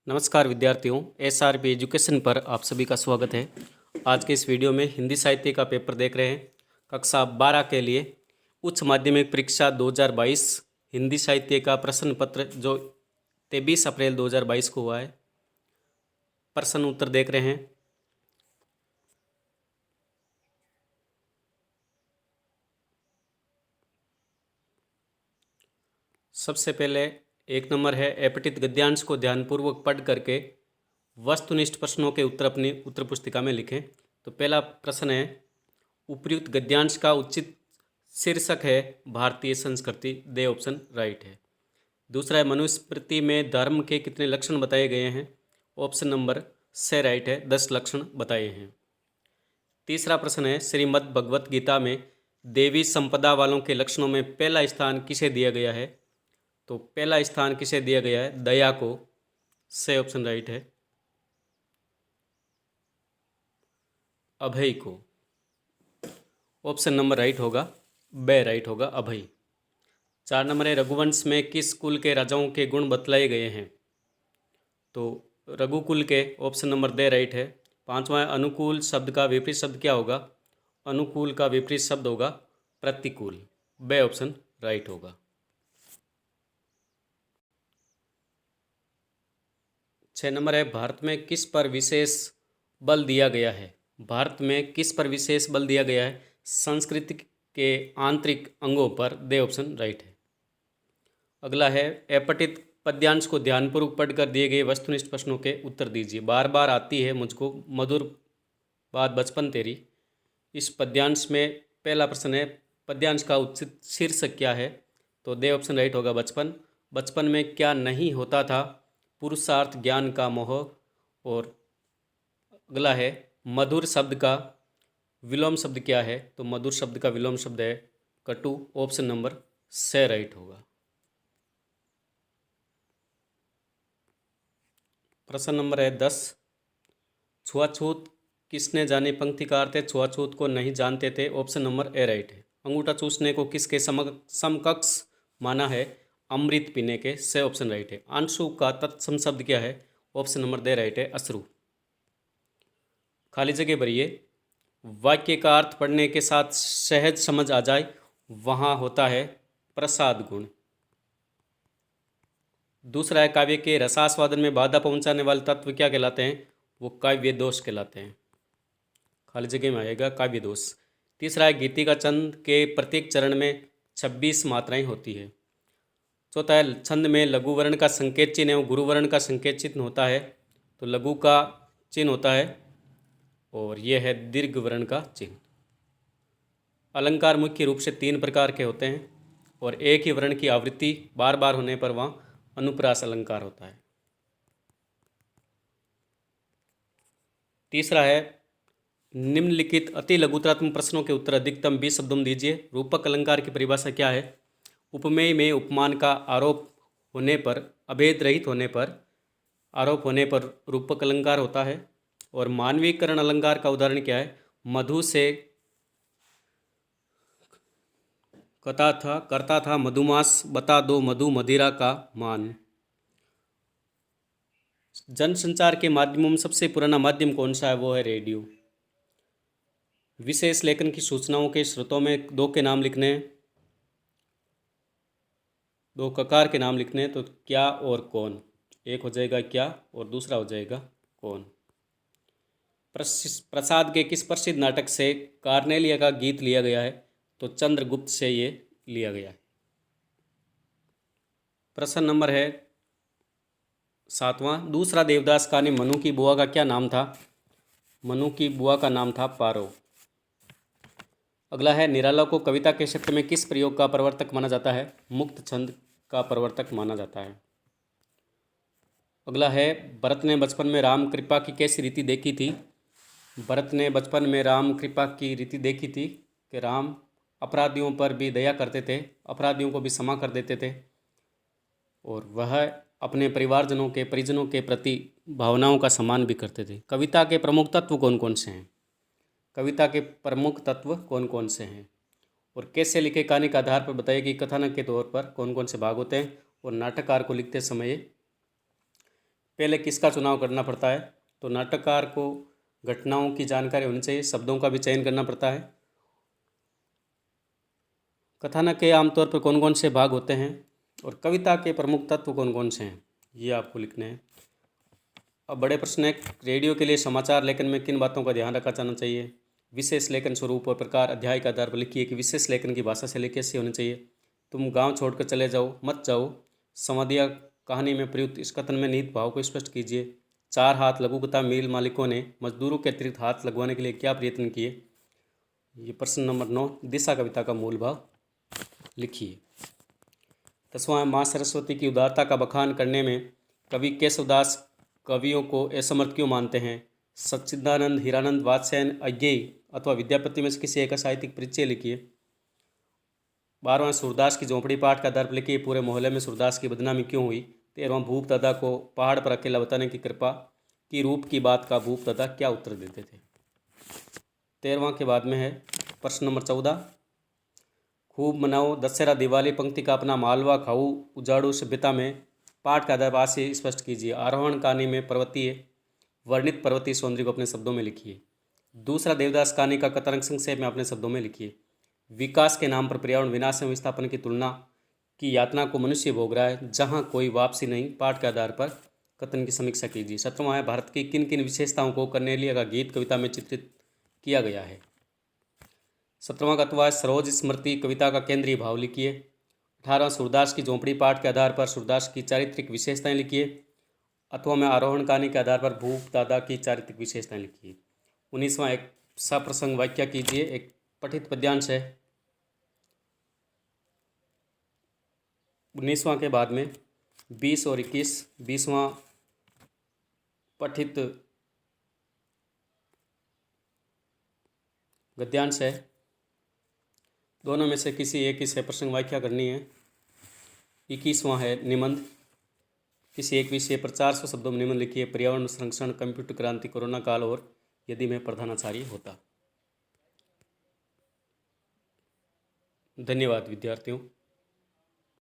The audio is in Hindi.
नमस्कार विद्यार्थियों, एसआरपी एजुकेशन पर आप सभी का स्वागत है। आज के इस वीडियो में हिंदी साहित्य का पेपर देख रहे हैं। कक्षा 12 के लिए उच्च माध्यमिक परीक्षा 2022 हिंदी साहित्य का प्रश्न पत्र जो 23 अप्रैल 2022 को हुआ है, प्रश्न उत्तर देख रहे हैं। सबसे पहले एक नंबर है, अपठित गद्यांश को ध्यानपूर्वक पढ़ करके वस्तुनिष्ठ प्रश्नों के उत्तर अपनी उत्तर पुस्तिका में लिखें। तो पहला प्रश्न है, उपर्युक्त गद्यांश का उचित शीर्षक है भारतीय संस्कृति, दे ऑप्शन राइट है। दूसरा है, मनुस्मृति में धर्म के कितने लक्षण बताए गए हैं, ऑप्शन नंबर से राइट है, 10 लक्षण बताए हैं। तीसरा प्रश्न है, श्रीमद् भगवत गीता में देवी संपदा वालों के लक्षणों में पहला स्थान किसे दिया गया है, तो पहला स्थान किसे दिया गया है, दया को, से ऑप्शन राइट है। अभय को, ऑप्शन नंबर राइट होगा, बे राइट होगा, अभय। 4 नंबर है, रघुवंश में किस कुल के राजाओं के गुण बतलाए गए हैं, तो रघुकुल के, ऑप्शन नंबर दे राइट है। 5वां है, अनुकूल शब्द का विपरीत शब्द क्या होगा, अनुकूल का विपरीत शब्द होगा प्रतिकूल, बे ऑप्शन राइट होगा। 6 नंबर है, भारत में किस पर विशेष बल दिया गया है, भारत में किस पर विशेष बल दिया गया है, संस्कृति के आंतरिक अंगों पर, दे ऑप्शन राइट है। अगला है, अपठित पद्यांश को ध्यानपूर्वक पढ़कर दिए गए वस्तुनिष्ठ प्रश्नों के उत्तर दीजिए। बार बार आती है मुझको मधुर बात बचपन तेरी। इस पद्यांश में पहला प्रश्न है, पद्यांश का उचित शीर्षक क्या है, तो दे ऑप्शन राइट होगा, बचपन। बचपन में क्या नहीं होता था, पुरुषार्थ ज्ञान का मोह। और अगला है, मधुर शब्द का विलोम शब्द क्या है, तो मधुर शब्द का विलोम शब्द है कटु, ऑप्शन नंबर से राइट होगा। प्रश्न नंबर है 10, छुआछूत किसने जाने पंक्ति का अर्थ है, छुआछूत को नहीं जानते थे, ऑप्शन नंबर ए राइट है। अंगूठा चूसने को किसके समकक्ष माना है, अमृत पीने के, से ऑप्शन राइट है। अंशु का तत्सम शब्द क्या है, ऑप्शन नंबर दे राइट है, अश्रु। खाली जगह भरिए। वाक्य का अर्थ पढ़ने के साथ सहज समझ आ जाए वहाँ होता है प्रसाद गुण। दूसरा है, काव्य के रसास्वादन में बाधा पहुंचाने वाले तत्व क्या कहलाते हैं, वो काव्य दोष कहलाते हैं। खाली जगह में आएगा काव्य दोष। तीसरा है, गीति का छंद के प्रत्येक चरण में 26 मात्राएं होती है। चौथा है, छंद में लघु वर्ण का संकेत चिन्ह एवं गुरु वर्ण का संकेत चिन्ह होता है, तो लघु का चिन्ह होता है और यह है दीर्घ वर्ण का चिन्ह। अलंकार मुख्य रूप से 3 प्रकार के होते हैं और एक ही वर्ण की आवृत्ति बार बार होने पर वहाँ अनुप्रास अलंकार होता है। तीसरा है, निम्नलिखित अति लघुतरात्मक प्रश्नों के उत्तर अधिकतम 20 शब्दों में दीजिए। रूपक अलंकार की परिभाषा क्या है, उपमेय में उपमान का आरोप होने पर, अभेद रहित होने पर, आरोप होने पर रूपक अलंकार होता है। और मानवीकरण अलंकार का उदाहरण क्या है, मधु से करता था मधुमास, बता दो मधु मदिरा का मान। जनसंचार के माध्यमों में सबसे पुराना माध्यम कौन सा है, वो है रेडियो। विशेष लेखन की सूचनाओं के स्रोतों में 2 के नाम लिखने हैं, 2 ककार के नाम लिखने हैं, तो क्या और कौन, एक हो जाएगा क्या और दूसरा हो जाएगा कौन। प्रसाद के किस प्रसिद्ध नाटक से कार्नेलिया का गीत लिया गया है, तो चंद्रगुप्त से ये लिया गया है। प्रश्न नंबर है 7वां, दूसरा देवदास का ने मनु की बुआ का क्या नाम था, मनु की बुआ का नाम था पारो। अगला है, निराला को कविता के क्षेत्र में किस प्रयोग का प्रवर्तक माना जाता है, मुक्त छंद का प्रवर्तक माना जाता है। अगला है, भरत ने बचपन में राम कृपा की कैसी रीति देखी थी, भरत ने बचपन में राम कृपा की रीति देखी थी कि राम अपराधियों पर भी दया करते थे, अपराधियों को भी क्षमा कर देते थे और वह अपने परिवारजनों के परिजनों के प्रति भावनाओं का सम्मान भी करते थे। कविता के प्रमुख तत्व कौन कौन से हैं, कविता के प्रमुख तत्व कौन कौन से हैं और कैसे लिखे कहानी के आधार पर बताइए कि कथानक के तौर पर कौन कौन से भाग होते हैं और नाटककार को लिखते समय पहले किसका चुनाव करना पड़ता है? तो नाटककार को घटनाओं की जानकारी होनी चाहिए, शब्दों का भी चयन करना पड़ता है। कथानक के आमतौर पर कौन कौन से भाग होते हैं और कविता के प्रमुख तत्व कौन कौन से हैं, ये आपको लिखने हैं। अब बड़े प्रश्न है, रेडियो के लिए समाचार लेखन में किन बातों का ध्यान रखा जाना चाहिए? विशेष लेखन स्वरूप और प्रकार अध्याय के आधार पर लिखिए कि विशेष लेखन की भाषा शैली कैसी होनी चाहिए। तुम गांव छोड़कर चले जाओ, मत जाओ, संवादिया कहानी में प्रयुक्त इस कथन में निहित भाव को स्पष्ट कीजिए। 4 हाथ लघुकथा मिल मालिकों ने मजदूरों के अतिरिक्त हाथ लगवाने के लिए क्या प्रयत्न किए? ये प्रश्न नंबर 9। दिशा कविता का मूल भाव लिखिए। 10वां, माँ सरस्वती की उदारता का बखान करने में कवि केशवदास कवियों को असमर्थ क्यों मानते हैं? सच्चिदानंद, हीरानंद, वात्स्यायन, अज्ञेय अथवा विद्यापति में से किसी एक का साहित्यिक परिचय लिखिए। 12वां, सूरदास की झोंपड़ी पाठ का दर्प लिखिए, पूरे मोहल्ले में सूरदास की बदनामी क्यों हुई? 13वां, भूप दादा को पहाड़ पर अकेला बताने की कृपा की रूप की बात का भूप दादा क्या उत्तर देते थे? 13वां के बाद में है प्रश्न नंबर 14। खूब मनाओ दशहरा दिवाली पंक्ति का अपना मालवा खाऊ उजाड़ू सभ्यता में पाठ का आधार से स्पष्ट कीजिए। आरोहण कहानी में पर्वतीय वर्णित पर्वतीय सौंदर्य को अपने शब्दों में लिखिए। दूसरा, देवदास कहानी का कथानक संक्षेप में अपने शब्दों में लिखिए। विकास के नाम पर पर्यावरण विनाश एवं विस्थापन की तुलना की यातना को मनुष्य भोग रहा है, जहां कोई वापसी नहीं। पाठ के आधार पर कथन की समीक्षा कीजिए। 17वां है, भारत की किन किन विशेषताओं को कर्नेलिया का गीत कविता में चित्रित किया गया है? 17वां का तत्व है सरोज स्मृति कविता का केंद्रीय भाव लिखिए। 18वां, सूरदास की झोंपड़ी पाठ के आधार पर सूरदास की चारित्रिक विशेषताएं लिखिए अथवा में आरोहण कहानी के आधार पर भूप दादा की चारित्रिक विशेषताएं लिखिए। 19वां, एक सप्रसंग वाक्य कीजिए। एक पठित पद्यांश है। 19वां के बाद में 20 और 21 20वां पठित गद्यांश है। दोनों में से किसी एक ही सप्रसंग व्याख्या करनी है। 21वां है निबंध। किसी एक विषय पर 400 शब्दों में निबंध लिखिए। पर्यावरण संरक्षण, कंप्यूटर क्रांति, कोरोना काल और यदि मैं प्रधानाचार्य होता। धन्यवाद विद्यार्थियों।